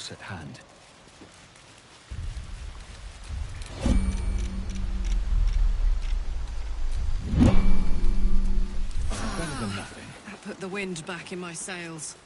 close at hand. Better than nothing. That put the wind back in my sails.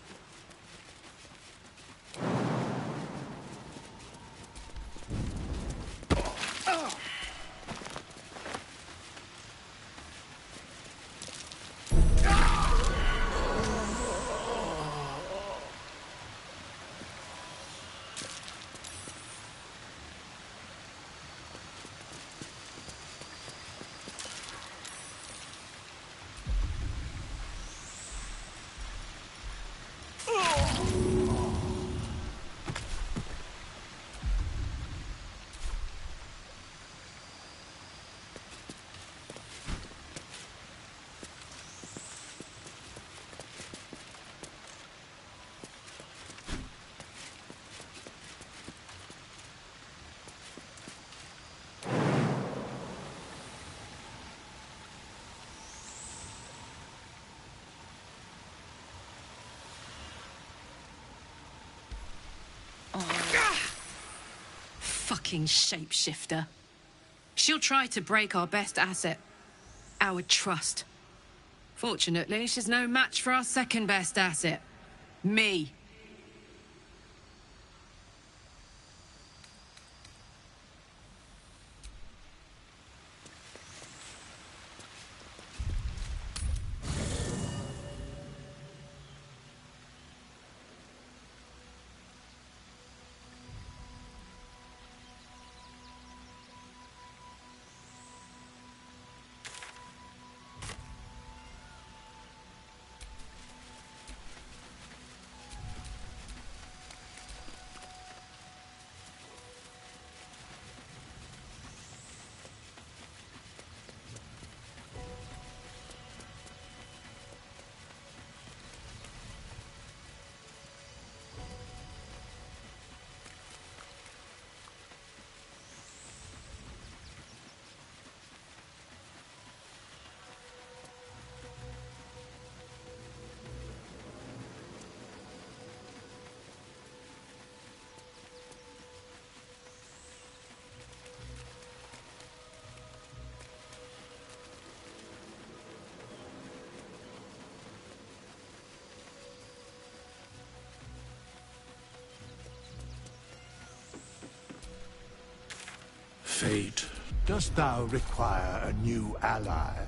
Fucking shapeshifter. She'll try to break our best asset. Our trust. Fortunately, she's no match for our second best asset. Me. Fate, dost thou require a new ally?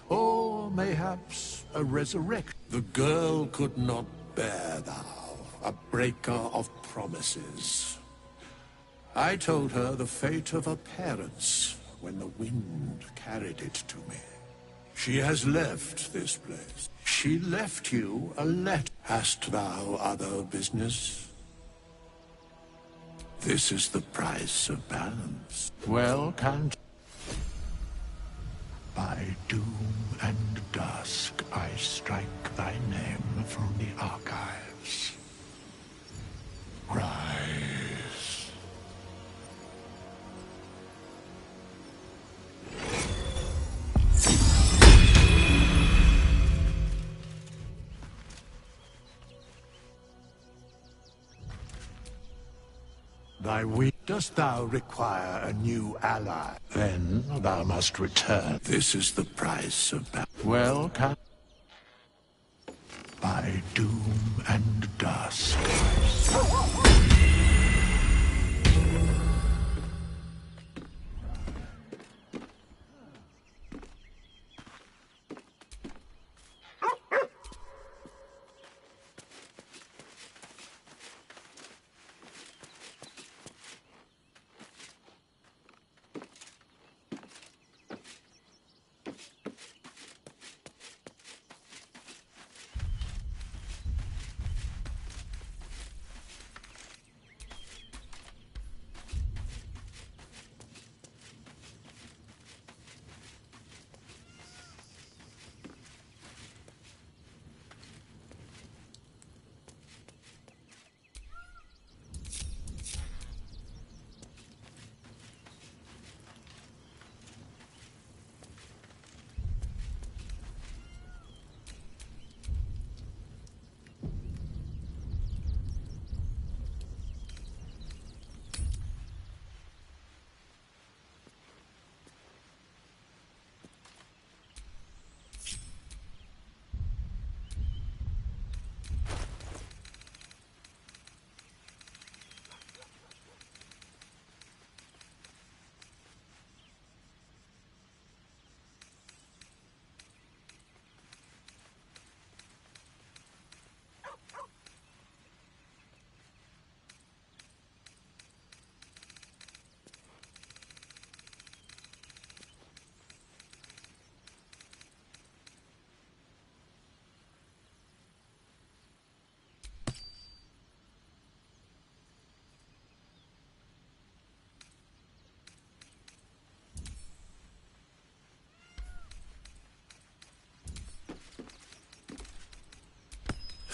Or mayhaps a resurrection? The girl could not bear thou, a breaker of promises. I told her the fate of her parents when the wind carried it to me. She has left this place. She left you a letter. Hast thou other business? This is the price of balance. Well, can't... By doom and dusk, I strike thy name from the archives. Rise. Thy will. Dost thou require a new ally? Then thou must return. This is the price of battle. Well, can... By doom and dusk.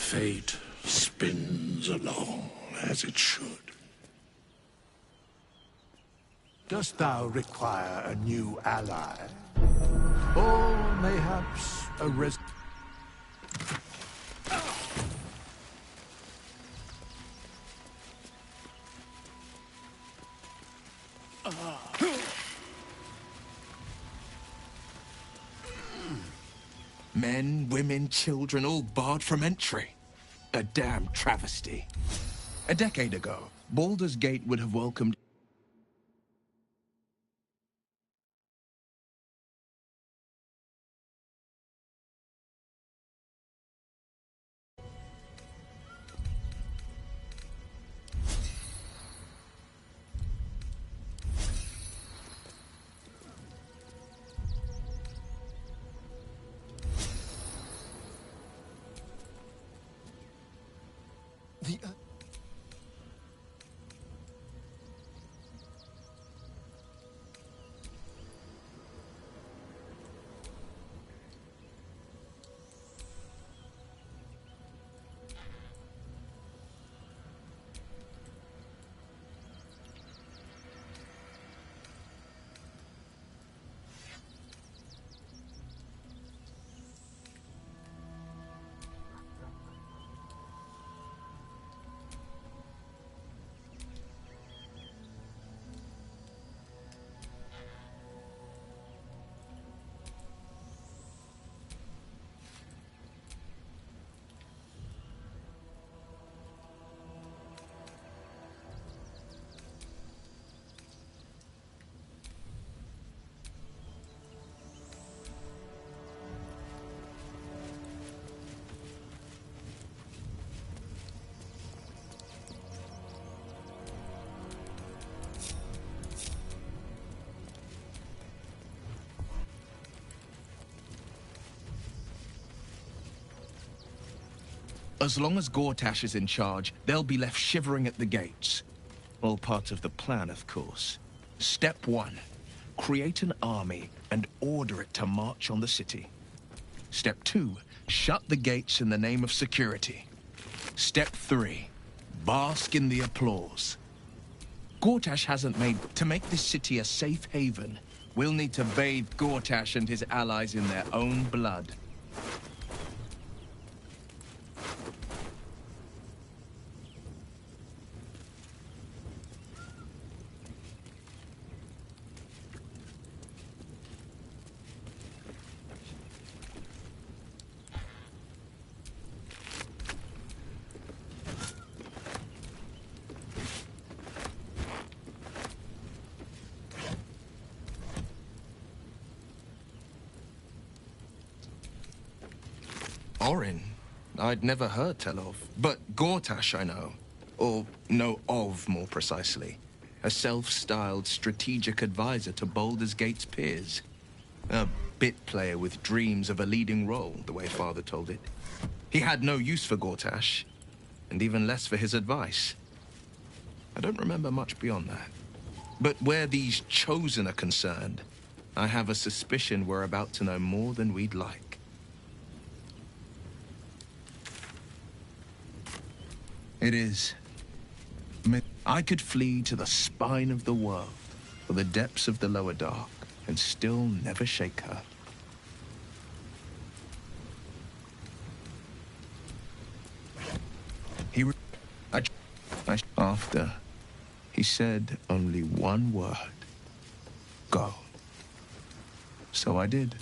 Fate spins along as it should. Dost thou require a new ally? Or mayhaps a Men, women, children, all barred from entry. A damn travesty. A decade ago, Baldur's Gate would have welcomed the... As long as Gortash is in charge, they'll be left shivering at the gates. All part of the plan, of course. Step 1. Create an army and order it to march on the city. Step 2. Shut the gates in the name of security. Step 3. Bask in the applause. Gortash hasn't made... To make this city a safe haven, we'll need to bathe Gortash and his allies in their own blood. Orin? I'd never heard tell of. But Gortash I know. Or know of, more precisely. A self-styled strategic advisor to Baldur's Gate's peers. A bit player with dreams of a leading role, the way Father told it. He had no use for Gortash, and even less for his advice. I don't remember much beyond that. But where these Chosen are concerned, I have a suspicion we're about to know more than we'd like. It is. I could flee to the spine of the world, or the depths of the lower dark, and still never shake her. After, he said only one word. Go. So I did.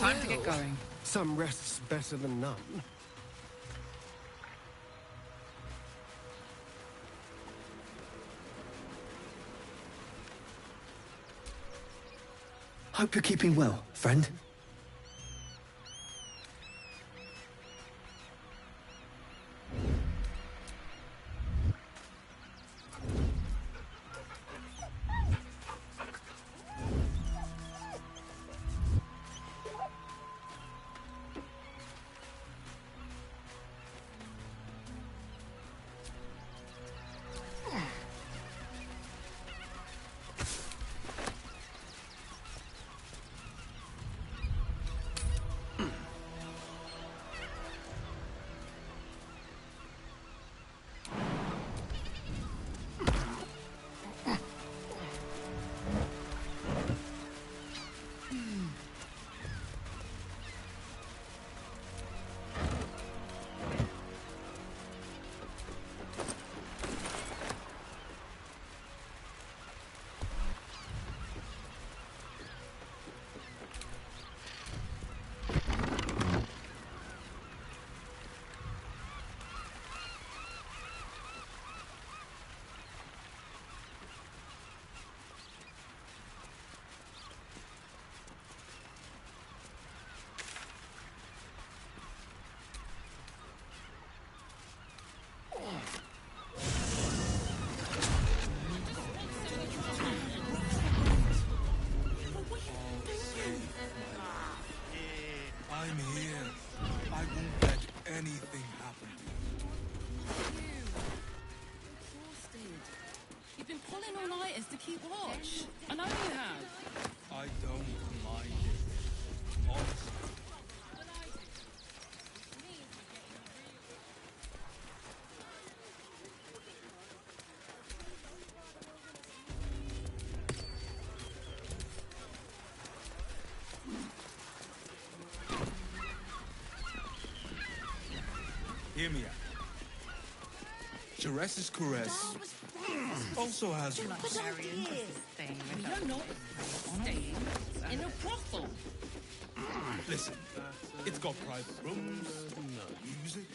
Time to get going. Some rest's better than none. Hope you're keeping well, friend. I'm here. I won't let anything happen to you. Exhausted. You've been pulling all-nighters to keep watch. I know you have. I don't mind it. Honestly. Hear me out. Jerez's caress also has We are not staying in a brothel. Listen, it's got private rooms, music,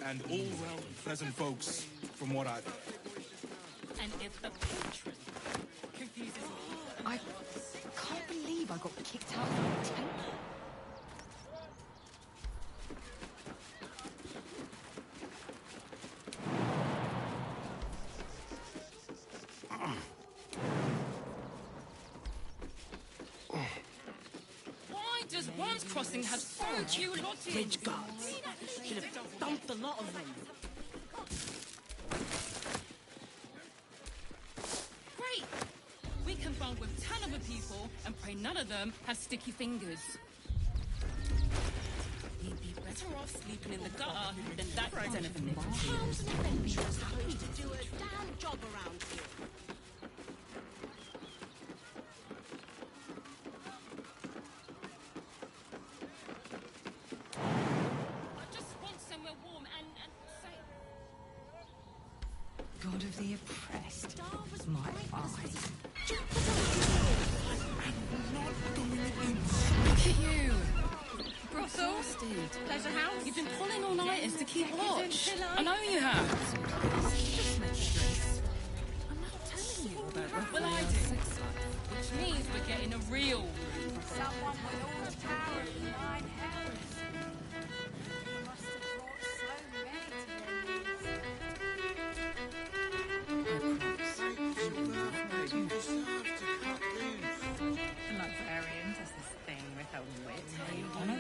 and all-round pleasant folks, from what I've heard. And if a patron confuses me, I can't believe I got kicked out of the temple. why does Worm's Crossing have so few lodgings? Bridge guards. Should have dumped a lot of them. Great! We can bunk with 10 other people and pray none of them have sticky fingers. We'd be better off sleeping in the gutter than that den of iniquity. How's an adventurer supposed to do a damn job around here? I just want somewhere warm and safe. God of the oppressed. Star was My right. eyes. Look at you! Brothel? Pleasure house? You've been pulling all-nighters to keep watch. I know you have. I'm not telling you about that. Well, I do. Which means we're getting a real room. Someone with all the power of nine hells. Must have brought so many Librarian does this thing with her wit on her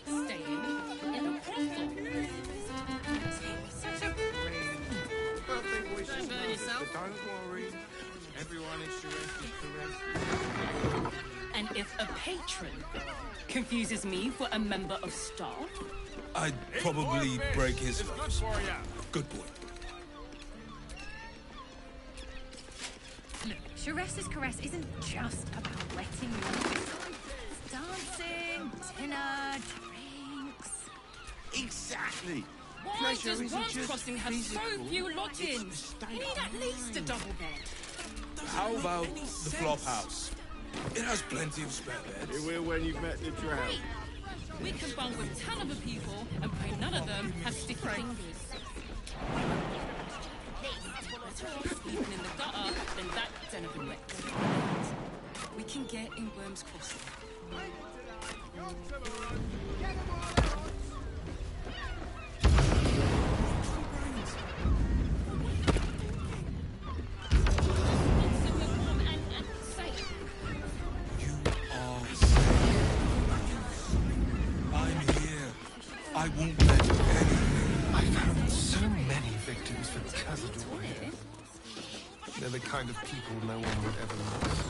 Staying in a brothel. Such a rude. Don't burn yourself. Don't worry. Everyone is correct. And if a patron confuses me for a member of staff, I'd probably break his... It's good for you. Good boy. Look, Jerez's caress isn't just about wetting your eyes. It's dancing, dinner, drinks. Exactly. why Pleasure does isn't Worm's just Crossing have so physical, few it's lodgings? the You state need at least a double bed. Those How about the flop house? It has plenty of spare beds. You will when you've met the drought. We can bunk with 10 other people and pray none of them have sticky fingers. Sleeping in the gutter, then that's anything wet. We can get in Worm's Crossing. I won't let anything. I found so many victims for Cazador here. They're the kind of people no one would ever miss.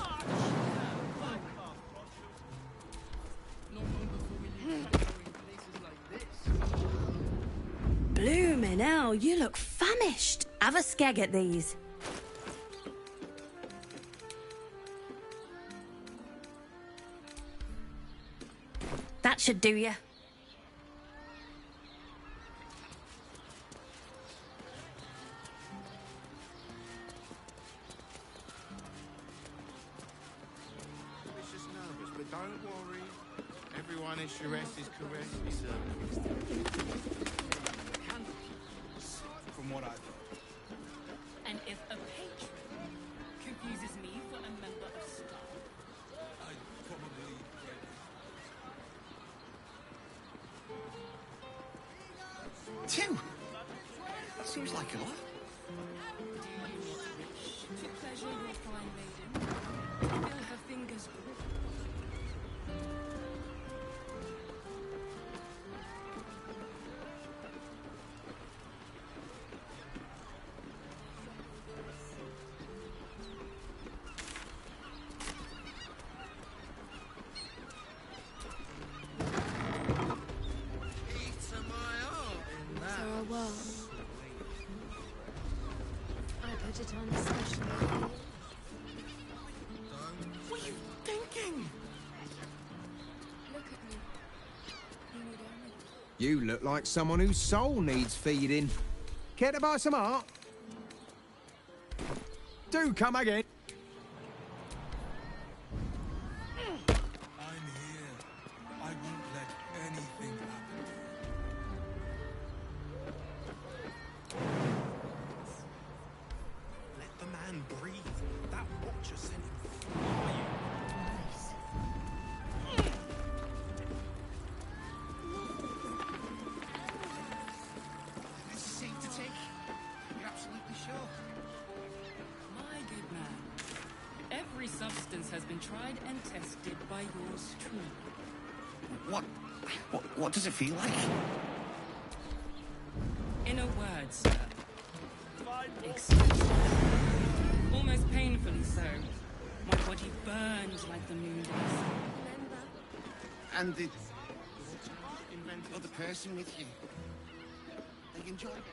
Bloomin' hell, you look famished. Have a skeg at these. That should do you. But don't worry. Everyone is Sharess is correctly served. From what I've heard. And if a patron confuses me for a member of staff, I'd probably break it. 2? Seems like a lot. do you not wish to pleasure your fine maiden? Feel her fingers grip. Well, I put it on especially. What are you thinking? Look at me. You need only. You look like someone whose soul needs feeding. Care to buy some art? Do come again. I'm here. I won't let anything happen. Let the man breathe. That watcher sent him flying. Is this safe to take? You're absolutely sure? My good man, every substance has been tried and tested by yours truly. What does it feel like? In a word, sir, expensive. Almost painfully so. My body burned like the moon does. And the other person with you, they enjoyed it.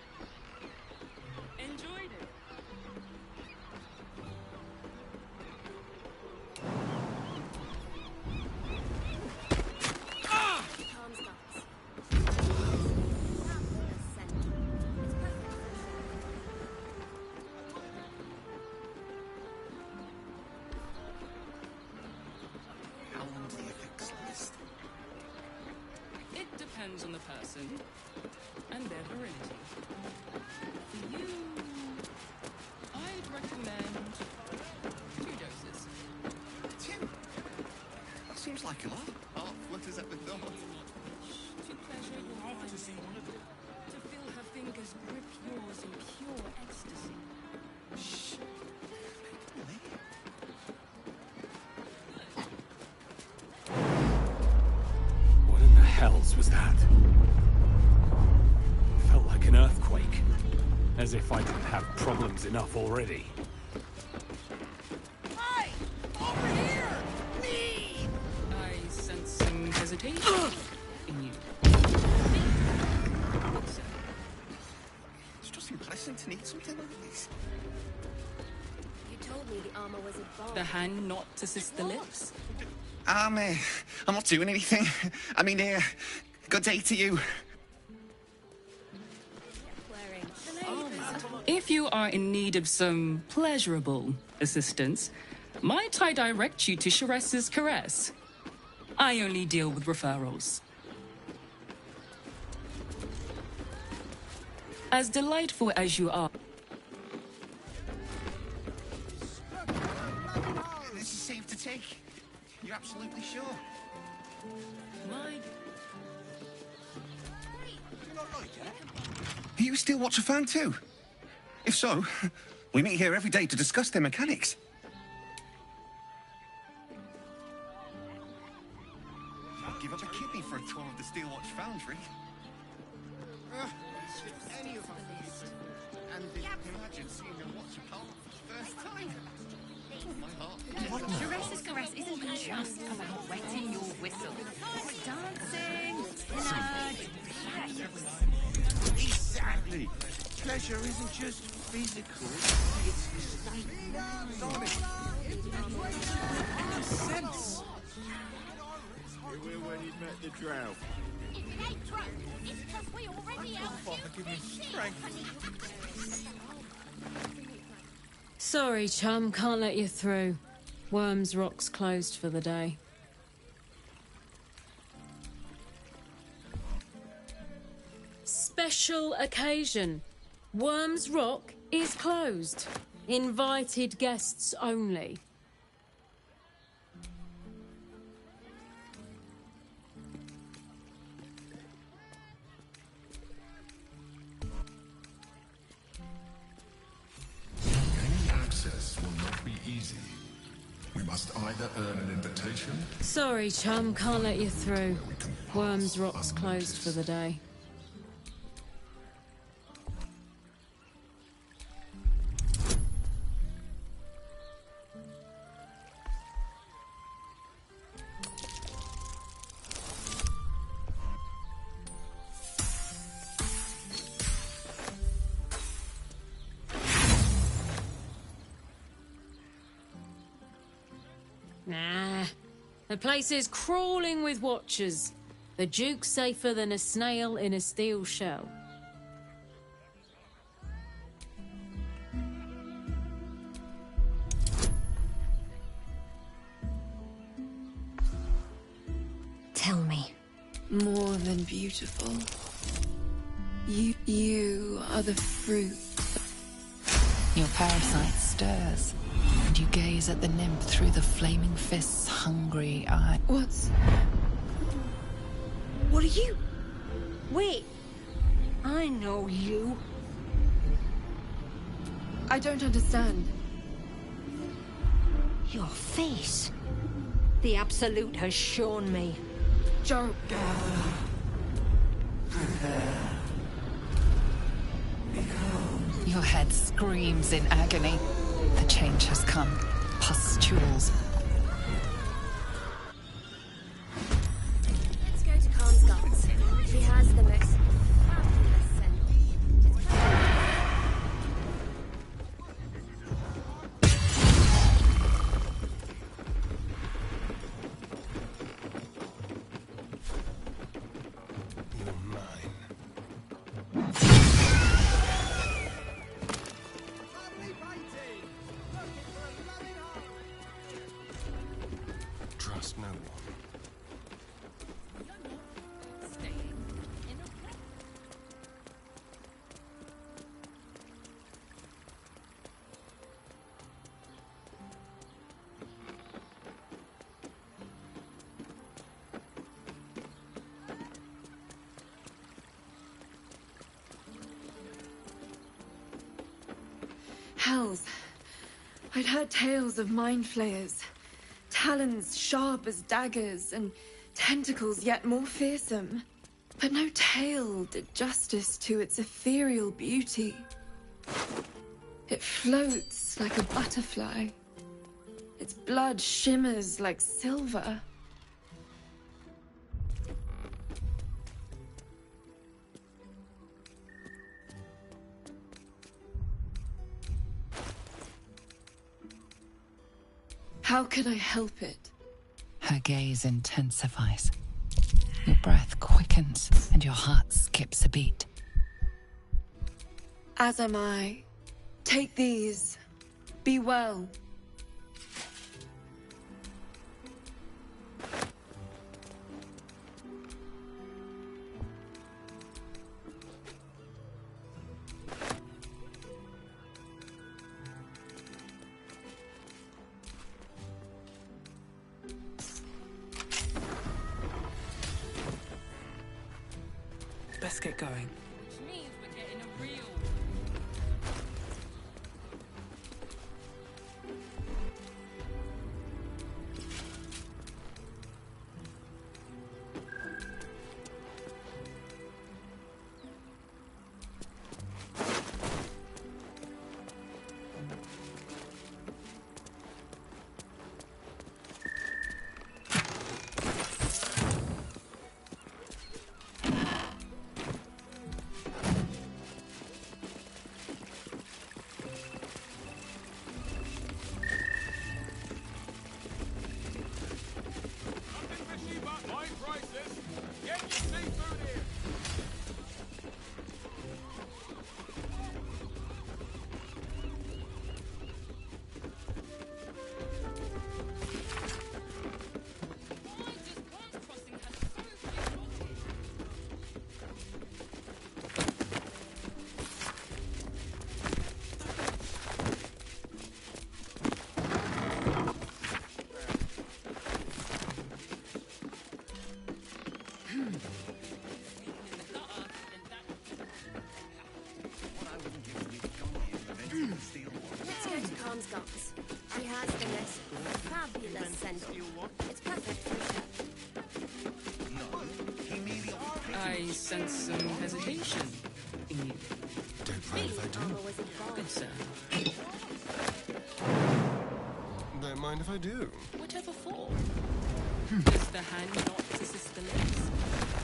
Enjoyed it. How long does the effects last? It depends on the person and their virility. For you, I'd recommend 2 doses. 2? Seems like a lot. Oh, what has ever thought? To pleasure your fine maiden, to feel her fingers grip yours in pure ecstasy. Shh. What in the hells was that? Felt like an earthquake. As if I didn't have problems enough already. Hey! Over here! Me! I sense some hesitation in you. It's just impressive to need something like this. You told me the armor was a bomb. The hand not to sister lips. I'm not doing anything. I mean, good day to you. Wearing. If you are in need of some pleasurable assistance, might I direct you to Sharess's Caress? I only deal with referrals. As delightful as you are. This is safe to take. You're absolutely sure? Are you a Steel Watcher fan too? If so, we meet here every day to discuss their mechanics. I'd give up a kidney for a tour of the Steel Watch Foundry. Any of us. And imagine seeing a watch apart for the first time. Sharess's Caress isn't just about wetting your whistle. Dancing, dinner, Exactly. Pleasure isn't just physical, it's the state of mind. It makes sense. You will when you've met the drow. If it ain't drunk, it's because we already out. Father, give me strength. Sorry, chum, can't let you through. Worms Rock's closed for the day. Special occasion. Worms Rock is closed. Invited guests only. Gaining access will not be easy. We must either earn an invitation. Sorry, chum, can't let you through. Worms Rock's closed for the day. Nah. The place is crawling with watchers. The Duke's safer than a snail in a steel shell. Tell me. More than beautiful. You are the fruit. Your parasite stirs, and you gaze at the nymph through the flaming fist's hungry eye. What are you? Wait. I know you. I don't understand. Your face. The Absolute has shown me. Joe. Your head screams in agony. The change has come. Pustules. Let's go to Khan's Guards. She has the most fabulous scent. You're mine. Trust no one. Hells. I'd heard tales of mind flayers. Talons sharp as daggers, and tentacles yet more fearsome. But no tale did justice to its ethereal beauty. It floats like a butterfly. Its blood shimmers like silver. How could I help it? Her gaze intensifies. Your breath quickens, and your heart skips a beat. As am I. Take these. Be well. Let's get going. Which means we're getting a real... Let's go to Comscott's. She has the most fabulous scent. It's perfect for sure. I sense some hesitation in you. Don't mind if I do. Good sir. Don't mind if I do. Whatever for. Does the hand not assist the lips?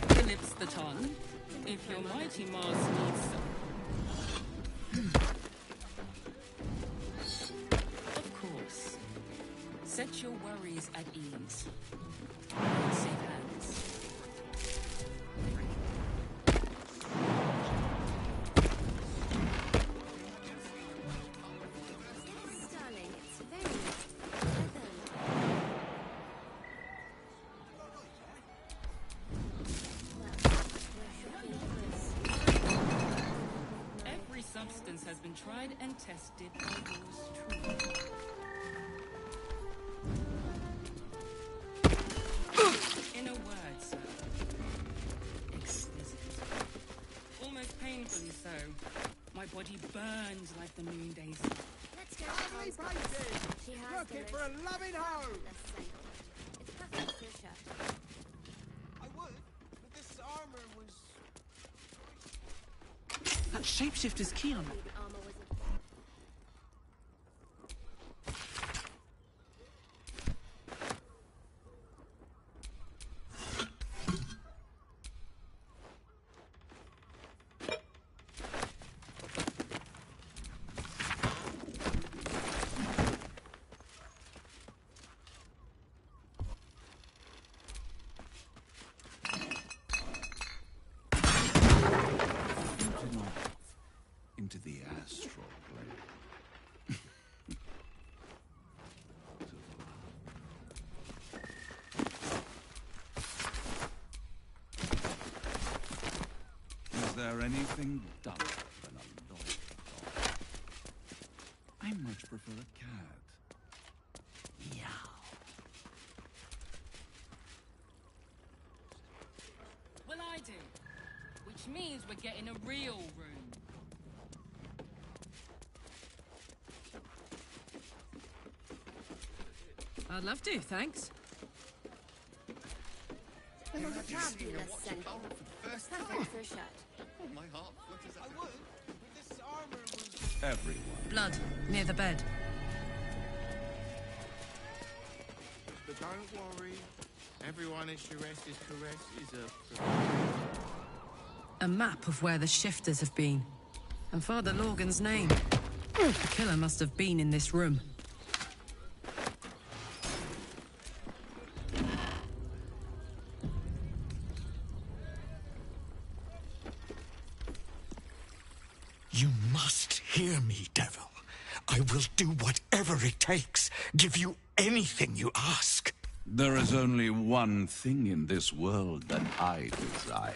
The lips the tongue? If your mighty Mars needs some... Of course. Set your worries at ease. Safe hands. Darling, it's very Every substance has been tried and tested by yours truly. In a word, sir. Exquisite. Almost painfully so. My body burns like the noonday sun. Let's go to Comscott's. She has Looking for a loving home. It's perfect for sure. I would, but this armor was... That shapeshifter's key on it. Armor was into the astral plane. Is there anything dumber than a loyal dog? I much prefer a cat. Meow. Well, I do. Which means we're getting a real room. I'd love to, thanks. fabulous scent. It's perfect for a shirt. Oh, my heart flutters. I would, but this armor was... Everyone. Blood, near the bed. But don't worry. Everyone at Sharess's caress is A map of where the shifters have been. And Father Lorgan's name. The killer must have been in this room. You must hear me, devil. will do whatever it takes. Give you anything you ask. There is only one thing in this world that I desire.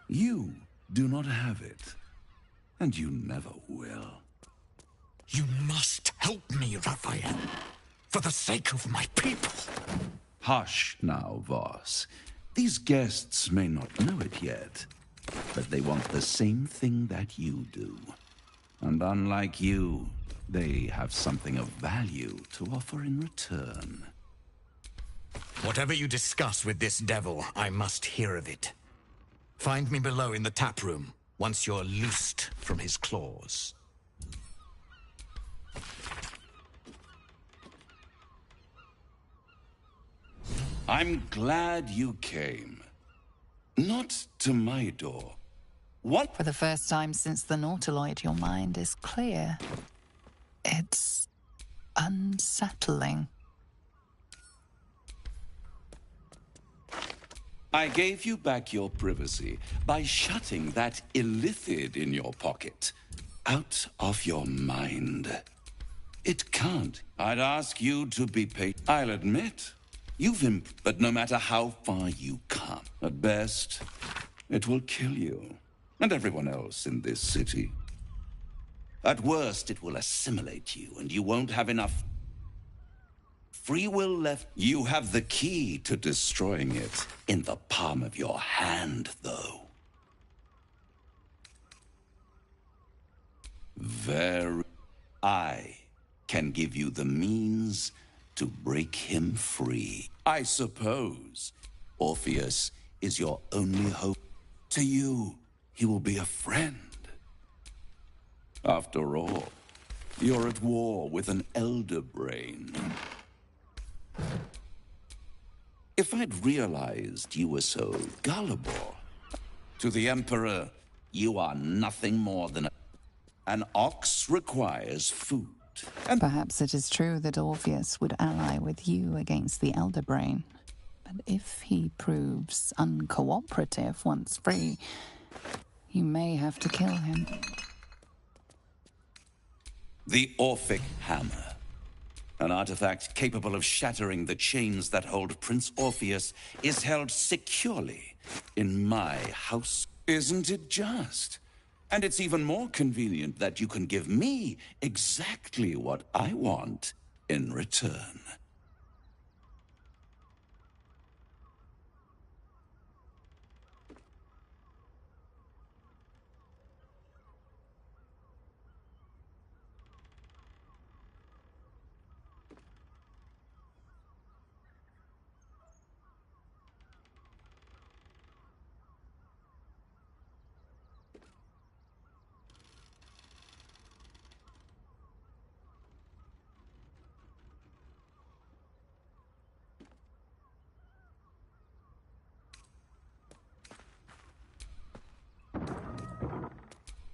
You do not have it, and you never will. You must help me, Raphael, for the sake of my people. Hush now, Voss. These guests may not know it yet, but they want the same thing that you do. And unlike you, they have something of value to offer in return. Whatever you discuss with this devil, I must hear of it. Find me below in the tap room, once you're loosed from his claws. I'm glad you came. Not to my door. What? For the first time since the Nautiloid, your mind is clear. It's unsettling. I gave you back your privacy by shutting that illithid in your pocket out of your mind. It can't. I'd ask you to be patient. I'll admit, you've but no matter how far you come, at best, it will kill you and everyone else in this city. At worst, it will assimilate you, and you won't have enough free will left. You have the key to destroying it in the palm of your hand, though. I can give you the means to break him free. I suppose Orpheus is your only hope. To you, he will be a friend. After all, you're at war with an elder brain. If I'd realized you were so gullible, to the Emperor, you are nothing more than an ox requires food. And perhaps it is true that Orpheus would ally with you against the Elder Brain. But if he proves uncooperative once free, you may have to kill him. The Orphic Hammer. An artifact capable of shattering the chains that hold Prince Orpheus is held securely in my house. Isn't it just? And it's even more convenient that you can give me exactly what I want in return.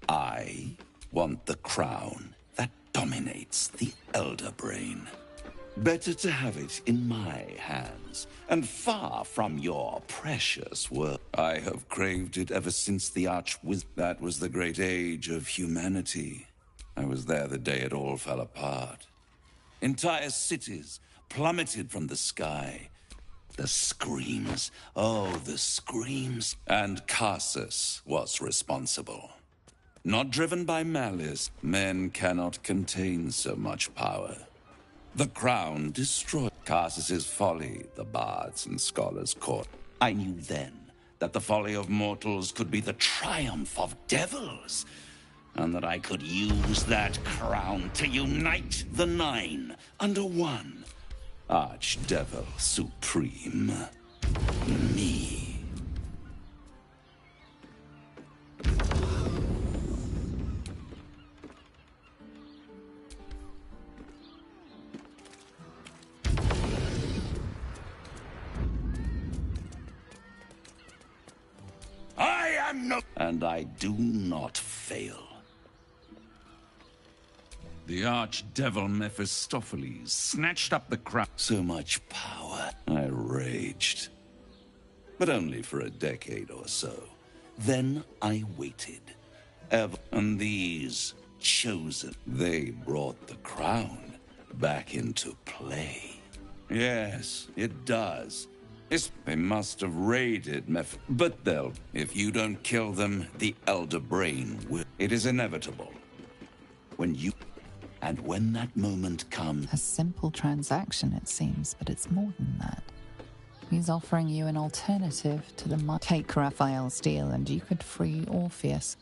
I want the crown that dominates the Elder Brain. Better to have it in my hands, and far from your precious work. I have craved it ever since the Archwizard. That was the great age of humanity. I was there the day it all fell apart. Entire cities plummeted from the sky. The screams, oh, the screams. And Karsus was responsible. Not driven by malice, men cannot contain so much power. The crown destroyed Karsus's folly, the bards and scholars caught. I knew then that the folly of mortals could be the triumph of devils, and that I could use that crown to unite the Nine under one Archdevil Supreme. Me. And I do not fail. The archdevil Mephistopheles snatched up the crown. So much power. I raged. But only for a decade or so. Then I waited. And these chosen. They brought the crown back into play. Yes, it does. They must have raided but they'll. If you don't kill them, the Elder Brain will. It is inevitable. When that moment comes. A simple transaction, it seems, but it's more than that. He's offering you an alternative to the take Raphael's deal, and you could free Orpheus.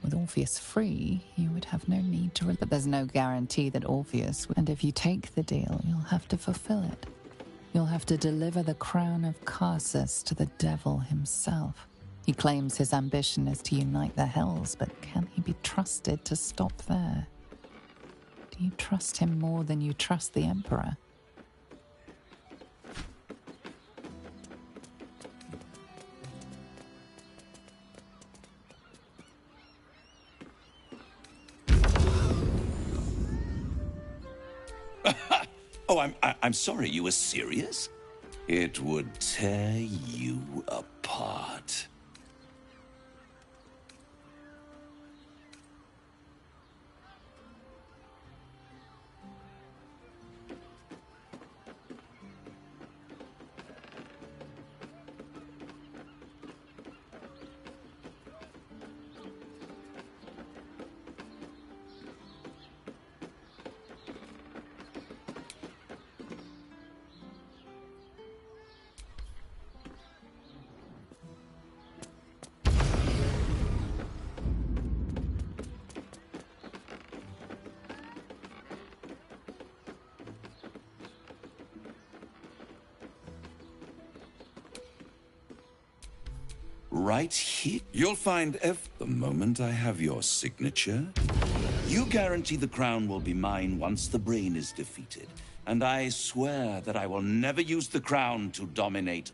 With Orpheus free, you would have no need to. But there's no guarantee that Orpheus. And if you take the deal, you'll have to fulfill it. You'll have to deliver the crown of Karsus to the devil himself. He claims his ambition is to unite the Hells, but can he be trusted to stop there? Do you trust him more than you trust the Emperor? Oh, I'm sorry, you were serious? It would tear you apart. Right here. You'll find the moment I have your signature. You guarantee the crown will be mine once the brain is defeated. And I swear that I will never use the crown to dominate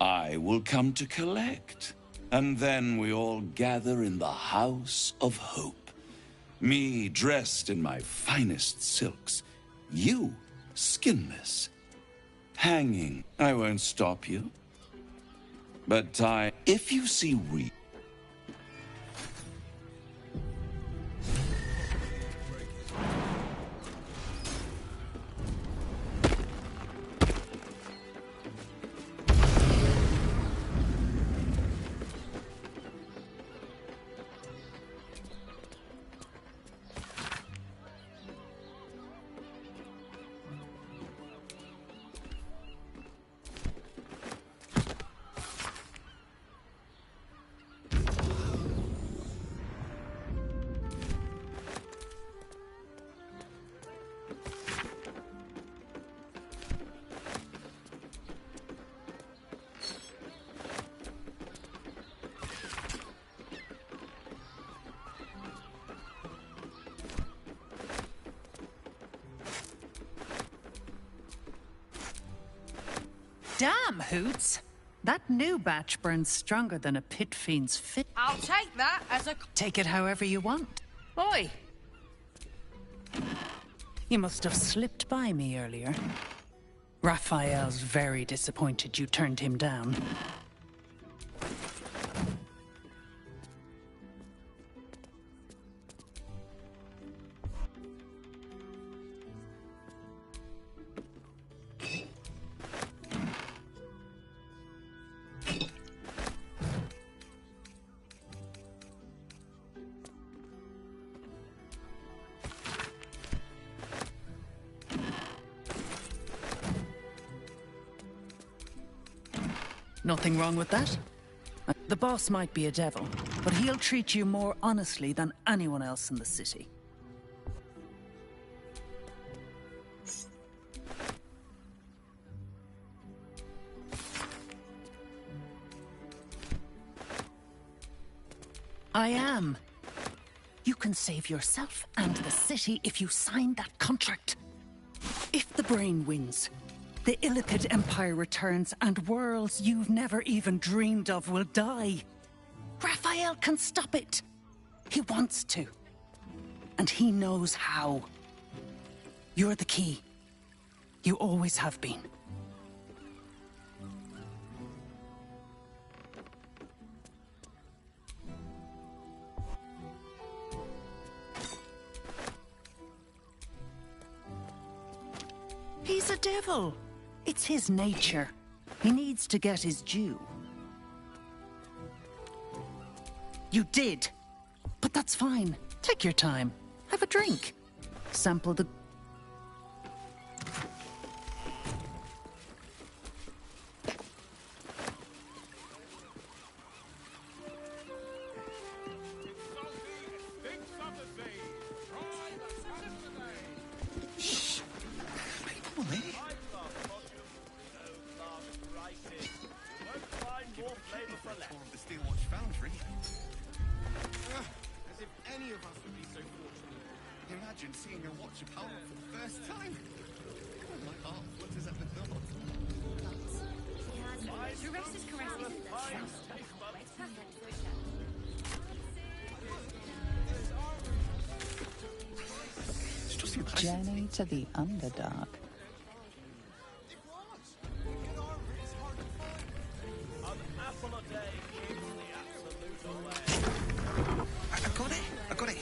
I will come to collect. And then we all gather in the House of Hope. Me dressed in my finest silks. You skinless. Hanging. I won't stop you. But if you see Damn, Hoots! That new batch burns stronger than a pit fiend's fit. I'll take that as a... Take it however you want. Oi! You must have slipped by me earlier. Raphael's very disappointed you turned him down. Nothing wrong with that. The boss might be a devil, but he'll treat you more honestly than anyone else in the city. I am. You can save yourself and the city if you sign that contract. If the brain wins, the Illithid Empire returns and worlds you've never even dreamed of will die. Raphael can stop it. He wants to. And he knows how. You're the key. You always have been. devil. It's his nature. He needs to get his due. You did. But that's fine. Take your time. Have a drink. Sample the... As if any of us would be so fortunate. Imagine seeing a watch apart for the first time. Oh, my heart flutters at the thought. Teresa's caress isn't the trust. It's perfect for a show. Journey to the Underdark. I got it.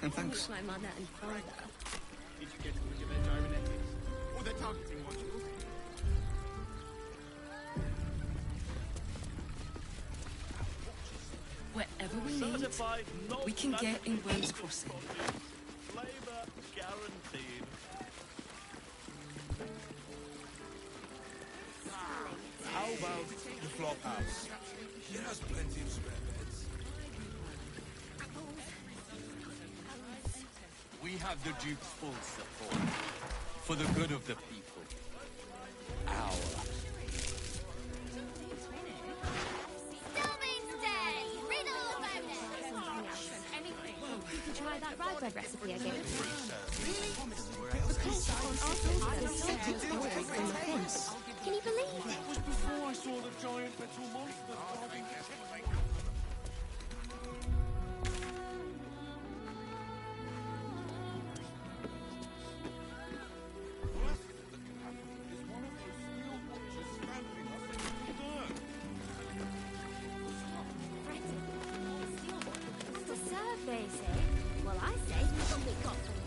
And thanks. My mother and father. Did you get to look at their gyrometics? Or their targeting modules? Wherever we need, we can get in Wayne's Crossing. Flavor guaranteed. How about the flop house? It has plenty of spare beds. We have the Duke's full support. For the good of the people. You can try that rye bread recipe I gave you. Because on our toast there's something orders in the fence. Can you believe it? It was before I saw the giant metal monster. To serve, they say. Well, I say what we got from the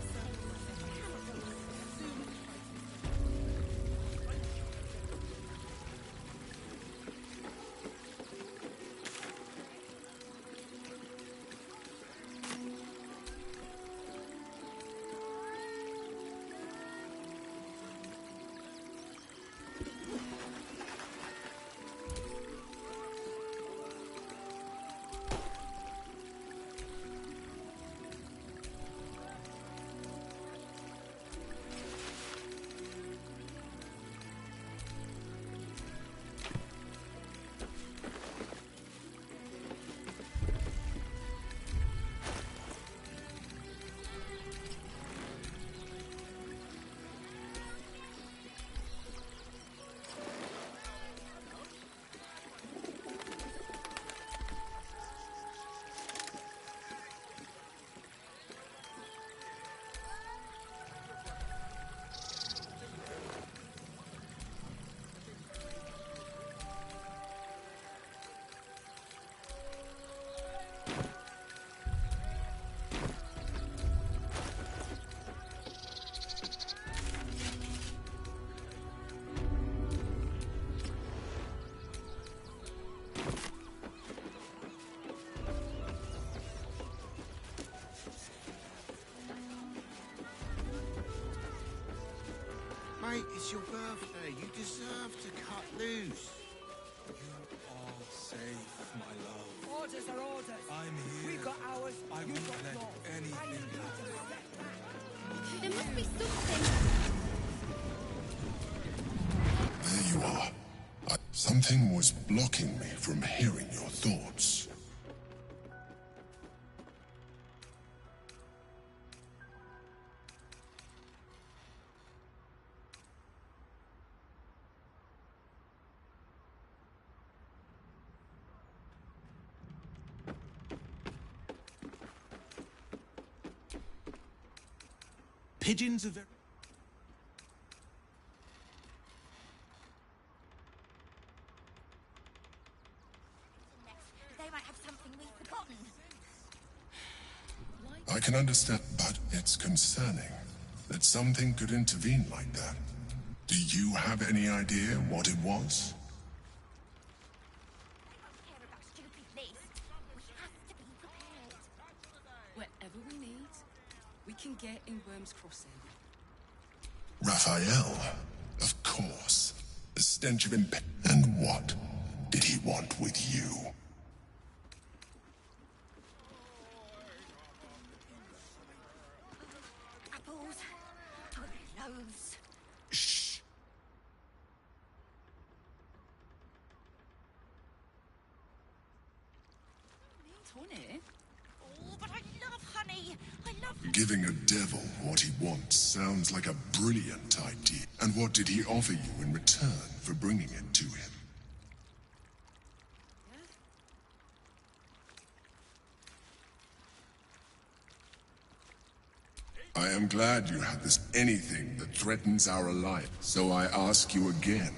Mate, it's your birthday. You deserve to cut loose. You are safe, my love. Orders are orders. I'm here. We've got ours. I You've won't got let yours. anything happen. There must be something. There you are. Something was blocking me from hearing your thoughts. Pigeons are very... They might have something we've forgotten. I can understand, but it's concerning that something could intervene like that. Do you have any idea what it was? Whatever we need, we can get in Worm's Crossing. Raphael, of course. The stench of imp. And what did he want with you? Apples. Oh, loaves. Shh. Tony? Oh, but I love honey. I love... Giving a devil what he wants sounds like a brilliant idea. And what did he offer you in return for bringing it to him? I am glad you had this anything that threatens our alliance. So I ask you again.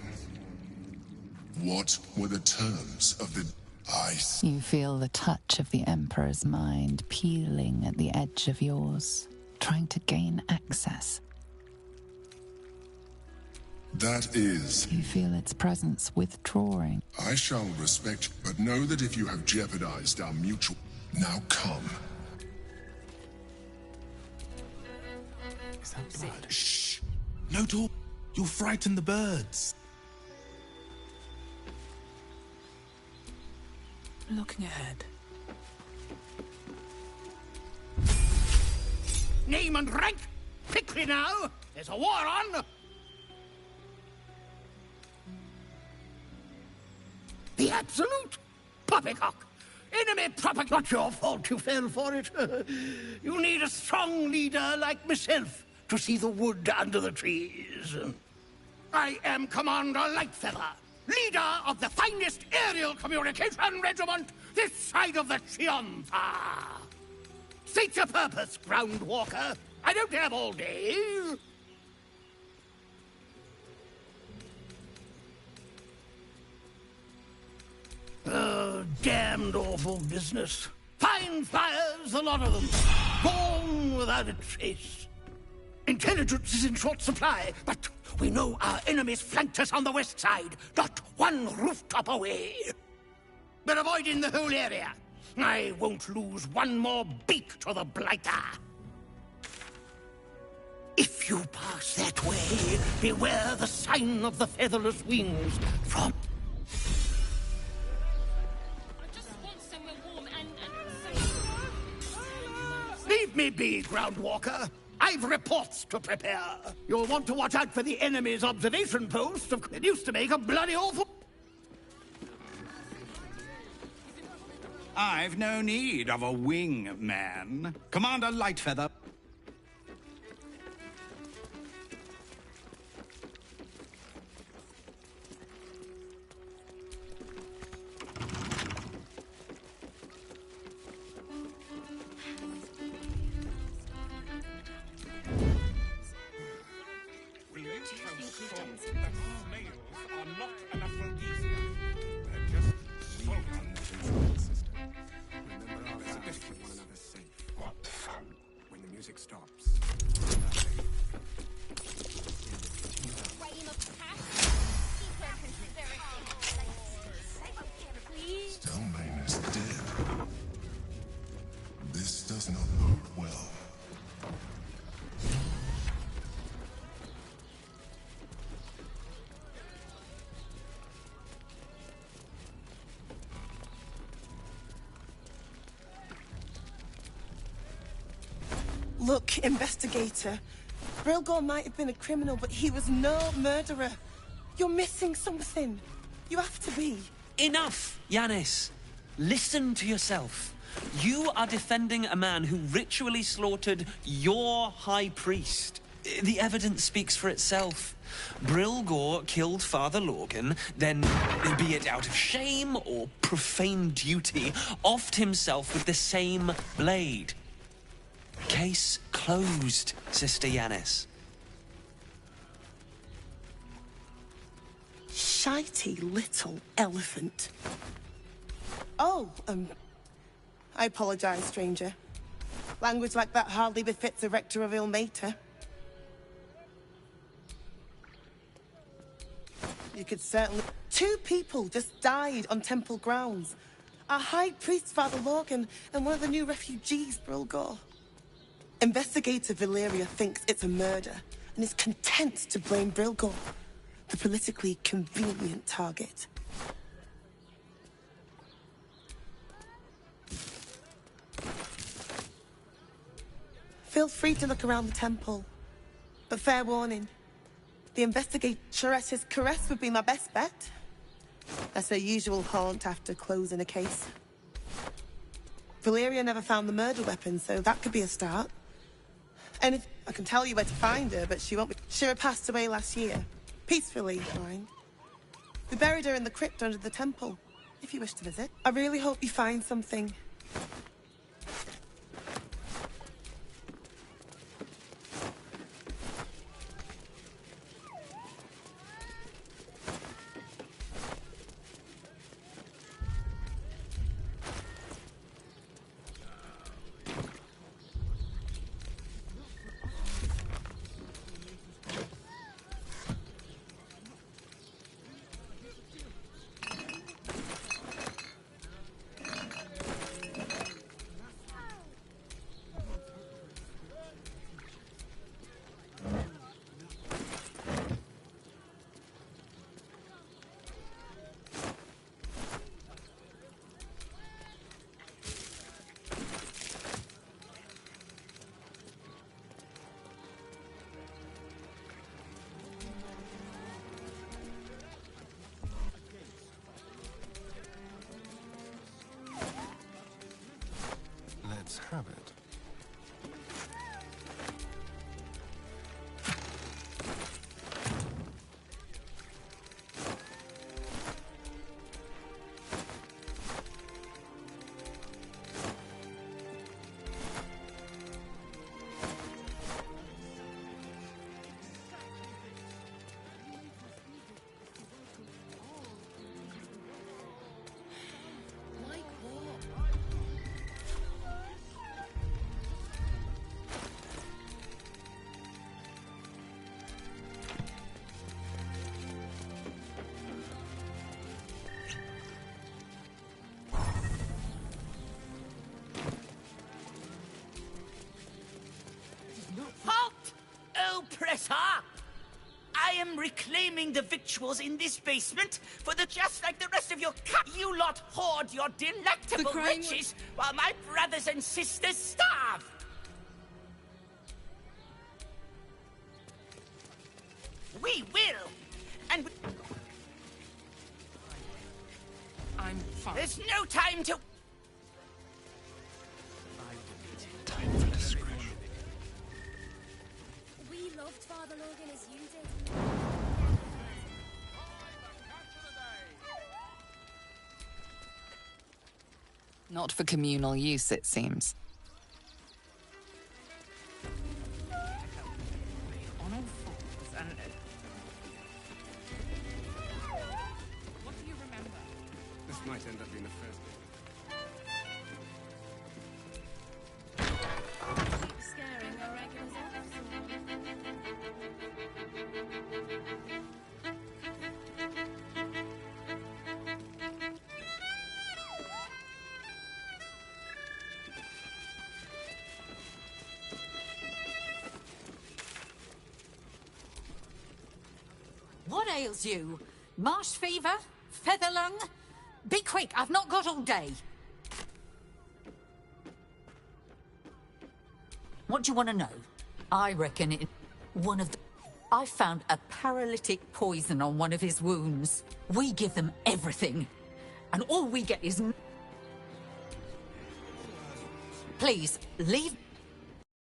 What were the terms of the ice? You feel the touch of the Emperor's mind peeling at the edge of yours, trying to gain access. That is... You feel its presence withdrawing. I shall respect, but know that if you have jeopardized our mutual... Now come. Is that blood? Shh! No talk. You'll frighten the birds. Looking ahead. Name and rank? Quickly now! There's a war on! The absolute poppycock! Enemy propaganda. Not your fault you fell for it. You need a strong leader like myself to see the wood under the trees. I am Commander Lightfeather, leader of the finest aerial communication regiment this side of the Chianza. State your purpose, Groundwalker. I don't have all day. Oh, damned awful business. Fine fires, a lot of them. Gone without a trace. Intelligence is in short supply, but we know our enemies flanked us on the west side, not one rooftop away. We're avoiding the whole area. I won't lose one more beak to the Blighter. If you pass that way, beware the sign of the featherless wings from... Leave me be, Groundwalker. I've reports to prepare. You'll want to watch out for the enemy's observation post. It used to make a bloody awful... I've no need of a wing man. Commander Lightfeather. Stelmane is dead. This does not bode well. Look, investigator. Brilgor might have been a criminal, but he was no murderer. You're missing something. You have to be. Enough, Yanis. Listen to yourself. You are defending a man who ritually slaughtered your high priest. The evidence speaks for itself. Brilgor killed Father Lorgan, then, be it out of shame or profane duty, offed himself with the same blade. Case closed, Sister Yanis. Shitey little elephant. Oh, I apologize, stranger. Language like that hardly befits a rector of Ilmater. you could certainly... 2 people just died on temple grounds. Our High Priest, Father Logan, and one of the new refugees, Brilgor. Investigator Valeria thinks it's a murder and is content to blame Brilgor, the politically convenient target. Feel free to look around the temple, but fair warning. The investigatoress's caress would be my best bet. That's her usual haunt after closing a case. Valeria never found the murder weapon, so that could be a start. And if I can tell you where to find her, but she won't be. Shira passed away last year. Peacefully, mind. We buried her in the crypt under the temple, if you wish to visit. I really hope you find something. Let's have it. Halt, oppressor! I am reclaiming the victuals in this basement for the just like the rest of your you lot hoard your delectable riches while my brothers and sisters starve. We will, and I'm fine. There's no time to. Time for discretion. We loved Father Logan as you did. Not for communal use, it seems. On all fours and... What do you remember? This might end up being the first. Keep scaring our regulars off. What ails you? Marsh fever? Feather lung? Be quick, I've not got all day. What do you want to know? I reckon it... one of the... I found a paralytic poison on one of his wounds. We give them everything. And all we get is... Please, leave...